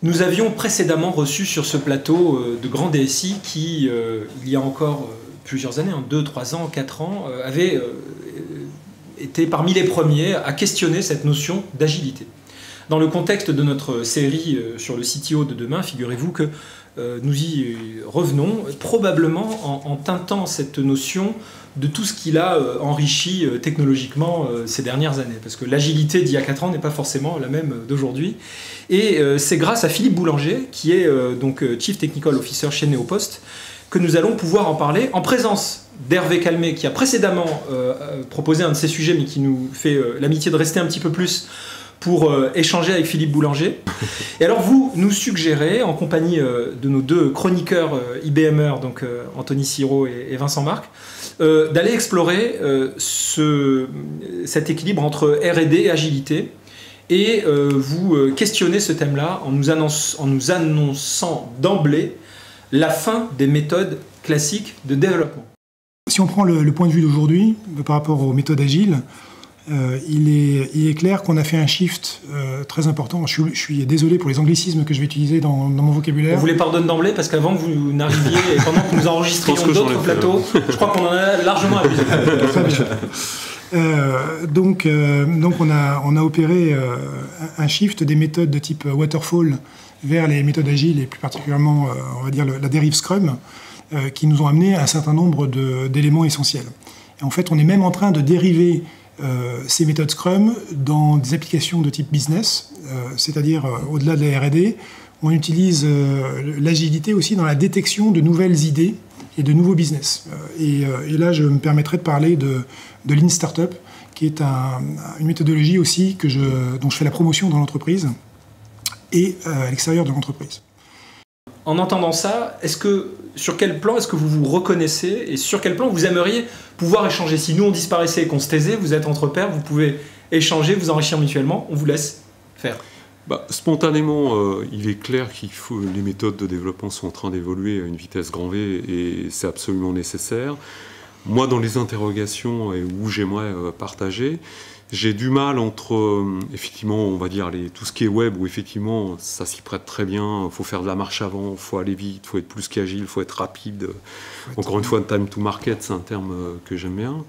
Nous avions précédemment reçu sur ce plateau de grands DSI qui, il y a encore plusieurs années, 2, 3 ans, 4 ans, avaient été parmi les premiers à questionner cette notion d'agilité. Dans le contexte de notre série sur le CTO de demain, figurez-vous que nous y revenons, probablement en teintant cette notion de tout ce qu'il a enrichi technologiquement ces dernières années. Parce que l'agilité d'il y a 4 ans n'est pas forcément la même d'aujourd'hui. Et c'est grâce à Philippe Boulanger, qui est donc Chief Technical Officer chez Neopost, que nous allons pouvoir en parler en présence d'Hervé Calmet, qui a précédemment proposé un de ces sujets, mais qui nous fait l'amitié de rester un petit peu plus pour échanger avec Philippe Boulanger. Et alors vous nous suggérez, en compagnie de nos 2 chroniqueurs IBMers, donc Anthony Siro et Vincent Marc, d'aller explorer cet équilibre entre R&D et agilité, et vous questionner ce thème-là en nous annonçant d'emblée la fin des méthodes classiques de développement. Si on prend le point de vue d'aujourd'hui, par rapport aux méthodes agiles, il est clair qu'on a fait un shift très important. Je suis désolé pour les anglicismes que je vais utiliser dans mon vocabulaire. On vous les pardonne d'emblée parce qu'avant que vous n'arriviez et pendant que nous enregistrions d'autres plateaux, je crois qu'on en a largement abusé. Très bien. Donc on a opéré un shift des méthodes de type waterfall vers les méthodes agiles et plus particulièrement, on va dire, la dérive Scrum, qui nous ont amené à un certain nombre d'éléments essentiels. Et en fait, on est même en train de dériver ces méthodes Scrum dans des applications de type business, c'est-à-dire au-delà de la R&D, on utilise l'agilité aussi dans la détection de nouvelles idées et de nouveaux business. Et là, je me permettrai de parler de Lean Startup, qui est une méthodologie aussi dont je fais la promotion dans l'entreprise et à l'extérieur de l'entreprise. En entendant ça, sur quel plan est-ce que vous vous reconnaissez et sur quel plan vous aimeriez pouvoir échanger? Si nous on disparaissait et qu'on se taisait, vous êtes entre pairs, vous pouvez échanger, vous enrichir mutuellement, on vous laisse faire. Spontanément, il est clair les méthodes de développement sont en train d'évoluer à une vitesse grand V et c'est absolument nécessaire. Moi, dans les interrogations et où j'aimerais partager, j'ai du mal entre, effectivement, on va dire tout ce qui est web, où effectivement, ça s'y prête très bien, il faut faire de la marche avant, il faut aller vite, il faut être plus qu'agile, il faut être rapide. Encore une fois, time to market, c'est un terme que j'aime bien.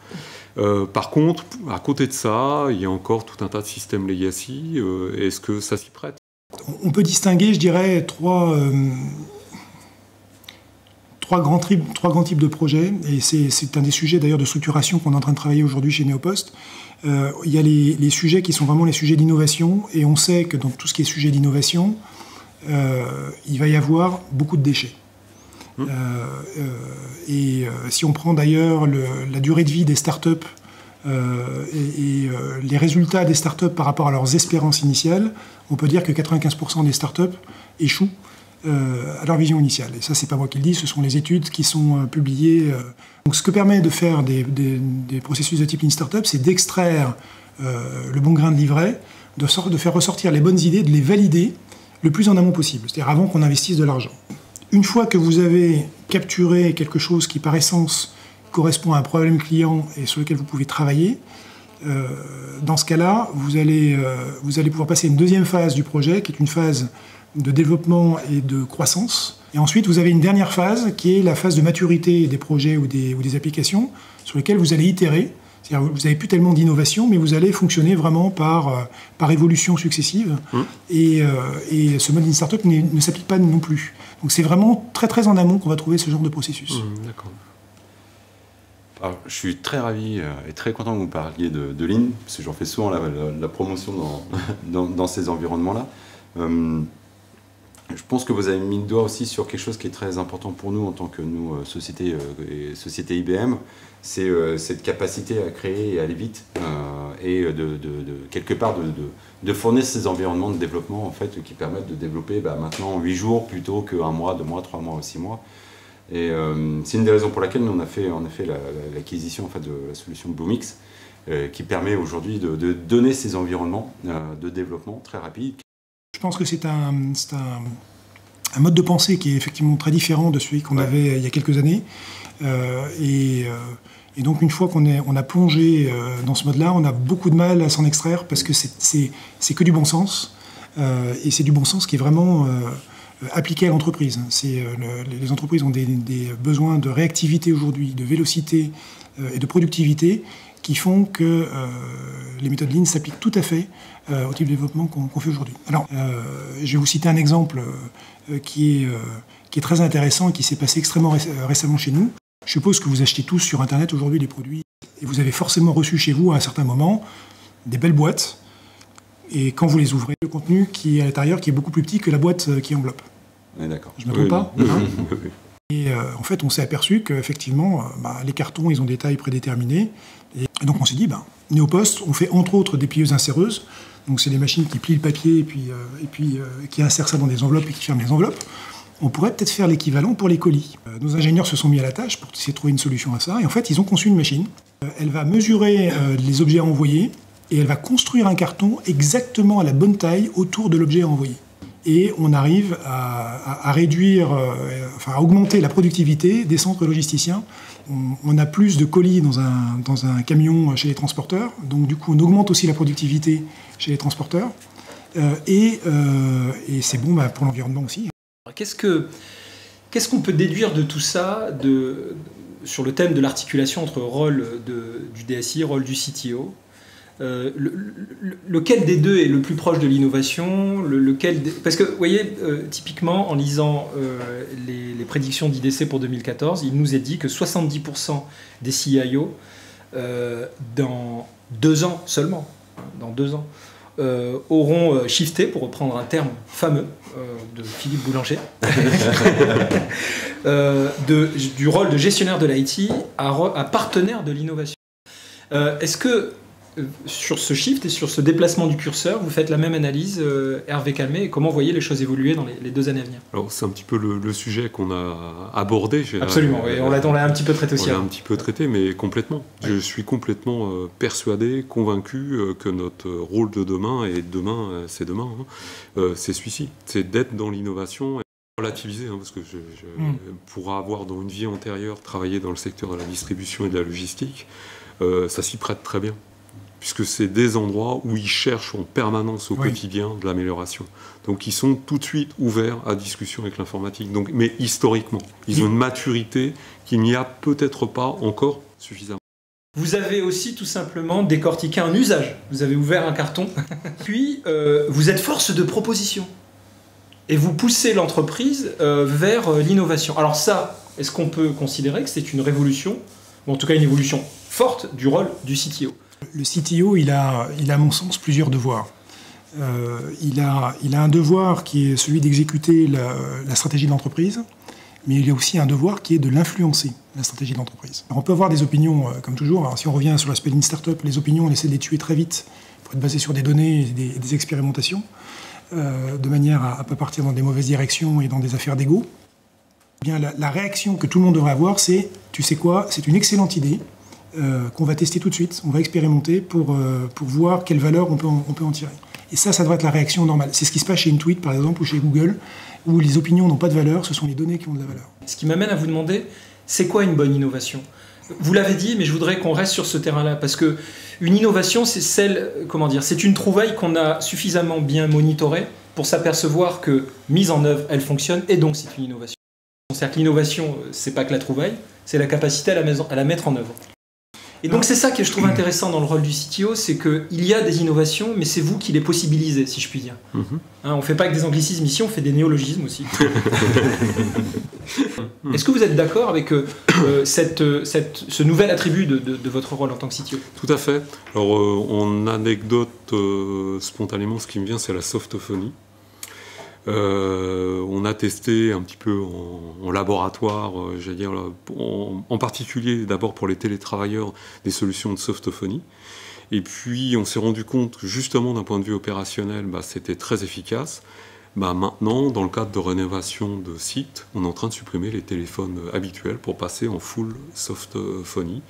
Par contre, à côté de ça, il y a encore tout un tas de systèmes legacy. Est-ce que ça s'y prête? On peut distinguer, je dirais, trois grands types de projets, et c'est un des sujets d'ailleurs de structuration qu'on est en train de travailler aujourd'hui chez Neopost. Il y a les sujets qui sont vraiment les sujets d'innovation, et on sait que dans tout ce qui est sujet d'innovation, il va y avoir beaucoup de déchets. Si on prend d'ailleurs la durée de vie des startups et les résultats des startups par rapport à leurs espérances initiales, on peut dire que 95% des startups échouent à leur vision initiale. Et ça, c'est pas moi qui le dis, ce sont les études qui sont publiées. Donc, ce que permet de faire des processus de type Lean Startup, c'est d'extraire le bon grain de livret, de faire ressortir les bonnes idées, de les valider le plus en amont possible, c'est-à-dire avant qu'on investisse de l'argent. Une fois que vous avez capturé quelque chose qui, par essence, correspond à un problème client et sur lequel vous pouvez travailler, dans ce cas-là, vous allez pouvoir passer à une deuxième phase du projet, qui est une phase de développement et de croissance. Et ensuite, vous avez une dernière phase, qui est la phase de maturité des projets ou des applications, sur lesquelles vous allez itérer. C'est-à-dire vous n'avez plus tellement d'innovation, mais vous allez fonctionner vraiment par évolution successive. Et ce mode Lean Startup ne s'applique pas non plus. Donc c'est vraiment très très en amont qu'on va trouver ce genre de processus. D'accord. Alors, je suis très ravi et très content que vous parliez de Lean, parce que j'en fais souvent la promotion dans ces environnements-là. Je pense que vous avez mis le doigt aussi sur quelque chose qui est très important pour nous en tant que société IBM, c'est cette capacité à créer et aller vite et quelque part de fournir ces environnements de développement en fait, qui permettent de développer maintenant en 8 jours plutôt qu'un mois, 2 mois, 3 mois ou 6 mois. Et c'est une des raisons pour laquelle nous on a fait en effet l'acquisition en fait, de la solution Bluemix qui permet aujourd'hui de donner ces environnements de développement très rapides. Je pense que c'est un mode de pensée qui est effectivement très différent de celui qu'on avait il y a quelques années. Et donc une fois qu'on a plongé dans ce mode-là, on a beaucoup de mal à s'en extraire parce que c'est que du bon sens. et c'est du bon sens qui est vraiment appliqué à l'entreprise. Les entreprises ont des besoins de réactivité aujourd'hui, de vélocité et de productivité qui font que les méthodes Lean s'appliquent tout à fait au type de développement qu'on fait aujourd'hui. Alors, je vais vous citer un exemple qui est très intéressant et qui s'est passé extrêmement récemment chez nous. Je suppose que vous achetez tous sur Internet aujourd'hui des produits et vous avez forcément reçu chez vous à un certain moment des belles boîtes et quand vous les ouvrez, le contenu qui est à l'intérieur qui est beaucoup plus petit que la boîte qui enveloppe. Ouais, d'accord. Je ne me trompe pas Et en fait, on s'est aperçu qu'effectivement, les cartons, ils ont des tailles prédéterminées. Et donc, on s'est dit, Neopost, on fait entre autres des plieuses inséreuses. Donc, c'est des machines qui plient le papier et puis qui insèrent ça dans des enveloppes et qui ferment les enveloppes. On pourrait peut-être faire l'équivalent pour les colis. Nos ingénieurs se sont mis à la tâche pour essayer de trouver une solution à ça. Et en fait, ils ont conçu une machine. Elle va mesurer les objets à envoyer et elle va construire un carton exactement à la bonne taille autour de l'objet à envoyer. Et on arrive à réduire, à augmenter la productivité des centres logisticiens. On a plus de colis dans un camion chez les transporteurs, donc du coup on augmente aussi la productivité chez les transporteurs, et c'est bon pour l'environnement aussi. Qu'est-ce qu'on peut déduire de tout ça sur le thème de l'articulation entre rôle du DSI, rôle du CTO? Lequel des deux est le plus proche de l'innovation? Parce que, vous voyez, typiquement, en lisant les prédictions d'IDC pour 2014, il nous est dit que 70% des CIO, dans 2 ans seulement, auront shifté, pour reprendre un terme fameux de Philippe Boulanger, du rôle de gestionnaire de l'IT à partenaire de l'innovation. Est-ce que sur ce shift et sur ce déplacement du curseur, vous faites la même analyse, Hervé Calmet, et comment vous voyez les choses évoluer dans les 2 années à venir? Alors c'est un petit peu le sujet qu'on a abordé. Absolument, oui, on l'a un petit peu traité aussi. On l'a un petit peu traité, mais complètement. Ouais. Je suis complètement persuadé, convaincu que notre rôle de demain, et demain, c'est demain, c'est celui-ci. C'est d'être dans l'innovation. Relativiser, parce que pour avoir dans une vie antérieure travaillé dans le secteur de la distribution et de la logistique, ça s'y prête très bien. Puisque c'est des endroits où ils cherchent en permanence au quotidien de l'amélioration. Donc ils sont tout de suite ouverts à discussion avec l'informatique. Mais historiquement, ils ont une maturité qu'il n'y a peut-être pas encore suffisamment. Vous avez aussi tout simplement décortiqué un usage. Vous avez ouvert un carton. Puis vous êtes force de proposition. Et vous poussez l'entreprise vers l'innovation. Alors ça, est-ce qu'on peut considérer que c'est une révolution, ou en tout cas une évolution forte du rôle du CTO? Le CTO, il a à mon sens plusieurs devoirs. Il a un devoir qui est celui d'exécuter la stratégie de l'entreprise, mais il y a aussi un devoir qui est de l'influencer, la stratégie de l'entreprise. Alors on peut avoir des opinions, comme toujours. Alors si on revient sur l'aspect d'une start-up, les opinions, on essaie de les tuer très vite pour être basé sur des données et des expérimentations, de manière à ne pas partir dans des mauvaises directions et dans des affaires d'ego. Eh bien, la réaction que tout le monde devrait avoir, c'est, tu sais quoi, c'est une excellente idée, qu'on va tester tout de suite, on va expérimenter pour voir quelle valeur on peut en tirer. Et ça devrait être la réaction normale. C'est ce qui se passe chez Intuit, par exemple, ou chez Google, où les opinions n'ont pas de valeur, ce sont les données qui ont de la valeur. Ce qui m'amène à vous demander, c'est quoi une bonne innovation? Vous l'avez dit, mais je voudrais qu'on reste sur ce terrain-là, parce que une innovation, c'est c'est une trouvaille qu'on a suffisamment bien monitorée pour s'apercevoir que, mise en œuvre, elle fonctionne, et donc c'est une innovation. C'est-à-dire que l'innovation, c'est pas que la trouvaille, c'est la capacité à la mettre en œuvre. Et donc c'est ça que je trouve intéressant dans le rôle du CTO, c'est qu'il y a des innovations, mais c'est vous qui les possibilisez, si je puis dire. On ne fait pas que des anglicismes ici, on fait des néologismes aussi. Est-ce que vous êtes d'accord avec ce nouvel attribut de votre rôle en tant que CTO? Tout à fait. Alors en anecdote, spontanément, ce qui me vient, c'est la softophonie. On a testé un petit peu en laboratoire, j'allais dire, en particulier d'abord pour les télétravailleurs, des solutions de softophonie. Et puis on s'est rendu compte que justement d'un point de vue opérationnel, c'était très efficace. Maintenant, dans le cadre de rénovation de sites, on est en train de supprimer les téléphones habituels pour passer en full softophonie.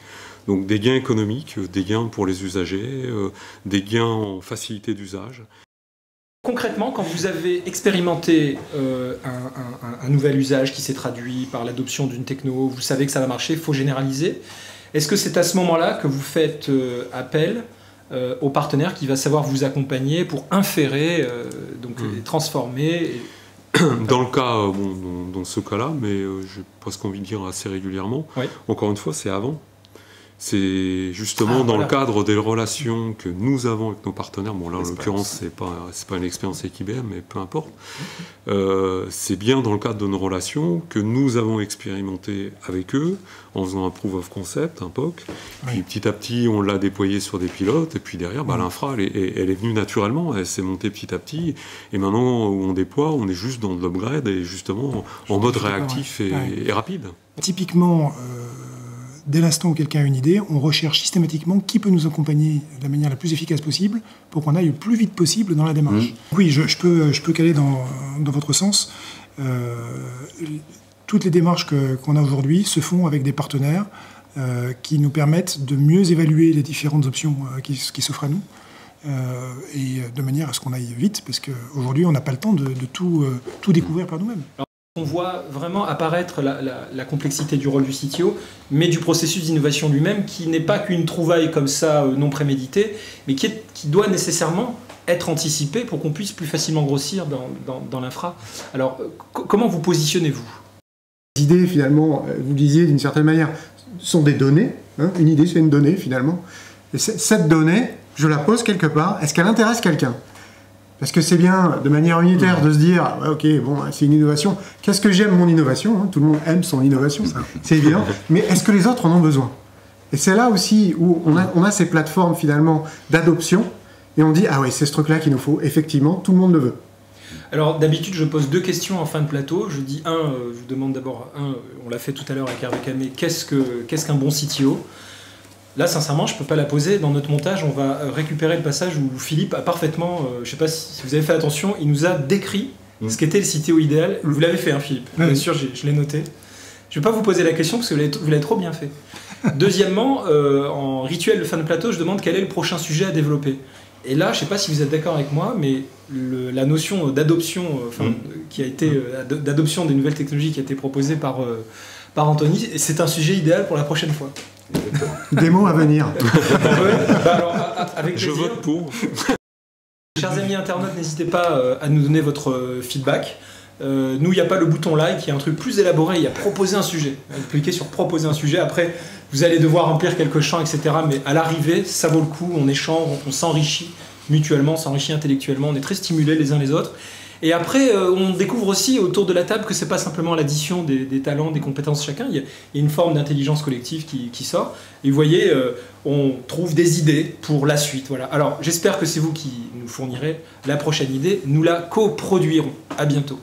Donc des gains économiques, des gains pour les usagers, des gains en facilité d'usage. Concrètement, quand vous avez expérimenté un nouvel usage qui s'est traduit par l'adoption d'une techno, vous savez que ça va marcher, il faut généraliser. Est-ce que c'est à ce moment-là que vous faites appel au partenaire qui va savoir vous accompagner pour inférer, donc transformer. Dans le cas, dans ce cas-là, mais j'ai presque envie de dire assez régulièrement, encore une fois, c'est avant. C'est justement dans le cadre des relations que nous avons avec nos partenaires. Bon, là, en l'occurrence, c'est pas une expérience avec IBM, mais peu importe. C'est bien dans le cadre de nos relations que nous avons expérimenté avec eux en faisant un proof of concept, un POC. Puis petit à petit, on l'a déployé sur des pilotes. Et puis derrière, l'infra, elle est venue naturellement. Elle s'est montée petit à petit. Et maintenant, où on déploie, on est juste dans de l'upgrade et justement en mode réactif et rapide. Typiquement, dès l'instant où quelqu'un a une idée, on recherche systématiquement qui peut nous accompagner de la manière la plus efficace possible pour qu'on aille le plus vite possible dans la démarche. Oui, je peux caler dans votre sens. Toutes les démarches qu'on a aujourd'hui se font avec des partenaires qui nous permettent de mieux évaluer les différentes options qui s'offrent à nous et de manière à ce qu'on aille vite, parce qu'aujourd'hui, on n'a pas le temps de tout découvrir par nous-mêmes. On voit vraiment apparaître la complexité du rôle du CTO, mais du processus d'innovation lui-même, qui n'est pas qu'une trouvaille comme ça non préméditée, mais qui doit nécessairement être anticipé pour qu'on puisse plus facilement grossir dans l'infra. Alors, comment vous positionnez-vous ? Les idées, finalement, vous disiez d'une certaine manière, sont des données. Une idée, c'est une donnée, finalement. Et cette donnée, je la pose quelque part. Est-ce qu'elle intéresse quelqu'un ? Parce que c'est bien, de manière unitaire, de se dire ok, bon, c'est une innovation. Qu'est-ce que j'aime mon innovation ? Tout le monde aime son innovation, c'est évident. Mais est-ce que les autres en ont besoin ? Et c'est là aussi où on a ces plateformes, finalement, d'adoption. Et on dit, ah oui, c'est ce truc-là qu'il nous faut. Effectivement, tout le monde le veut. Alors, d'habitude, je pose 2 questions en fin de plateau. Je dis, je vous demande d'abord, on l'a fait tout à l'heure avec Hervé Camé, qu'est-ce qu'un bon CTO ? Là, sincèrement, je ne peux pas la poser. Dans notre montage, on va récupérer le passage où Philippe a parfaitement, je ne sais pas si vous avez fait attention, il nous a décrit ce qu'était le CTO idéal. Vous l'avez fait, Philippe. Bien sûr, je l'ai noté. Je ne vais pas vous poser la question parce que vous l'avez trop bien fait. Deuxièmement, en rituel de fin de plateau, je demande quel est le prochain sujet à développer. Et là, je ne sais pas si vous êtes d'accord avec moi, mais la notion d'adoption, d'adoption des nouvelles technologies qui a été proposée par Anthony, c'est un sujet idéal pour la prochaine fois. Des mots à venir. Avec je vote pour. Chers amis internautes, n'hésitez pas à nous donner votre feedback. Nous, il n'y a pas le bouton like, il y a un truc plus élaboré, il y a proposer un sujet. Vous cliquez sur proposer un sujet, après vous allez devoir remplir quelques champs, etc. Mais à l'arrivée, ça vaut le coup, on échange, on s'enrichit mutuellement, on s'enrichit intellectuellement, on est très stimulés les uns les autres. Et après, on découvre aussi autour de la table que ce n'est pas simplement l'addition des talents, des compétences chacun, il y a une forme d'intelligence collective qui sort. Et vous voyez, on trouve des idées pour la suite. Voilà. Alors, j'espère que c'est vous qui nous fournirez la prochaine idée. Nous la coproduirons. À bientôt.